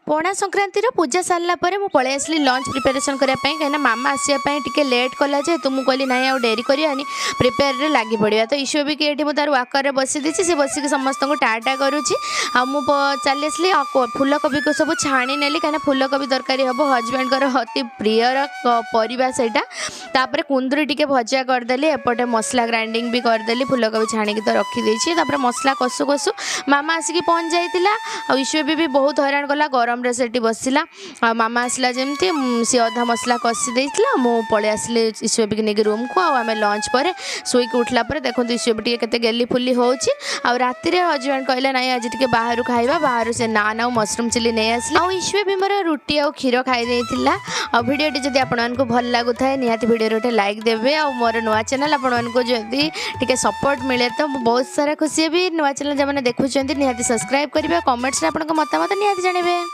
पणा संक्रांति पूजा सारा पर मुझे पलि आसली लंच प्रिपेरेसन करने कहीं मामा आसवाई टे लेट कला जेहेतु मुझे कहली ना आ डेरी करानी प्रिपेयर लगी पड़ा तो ईश्व भी कि मुझे तार वाकर बसी देती सी बसिक समस्त को टाटा करुच्ची चली आसली फूलकोबी को सब छाणी नेली कहीं फूलकोबी तरकारी हम हजबैंड अति प्रियर परिवा सेटा कुंदरी टी भजा करदेली एपटे मसला ग्राइंडिंग भी करदेली फूलकोबी छाणी तो रखीदे मसला कसु कसु मामा आसिक पहुँच जाइला ईश्व भी बहुत हैरान कला गरम से बसला मामा आसला जमती सी अधा मसला कषि देता मु पलि आसली ईश्वी नहीं रूम को आम लंच पर शोक उठला देखो ईश्वी टे गेली फुली होची राति हजबैंड कहले ना आज टे बाहर खाइबा बाहर से नान आ मशरूम चिली नहीं आसला ईश्वी भी मोर रुटी आ क्षीर खाई भिडियोटी जब आपको भल लगुए निहाती भिडियो गोटे लाइक देवे आ मोर नुआ चैनल आपको जदि टे सपोर्ट मिले तो बहुत सारा खुशी भी नुआ चैनल जो देखुं निहाती सब्सक्राइब करेंगे कमेंट्स आपको मतामत निहाती जानवे।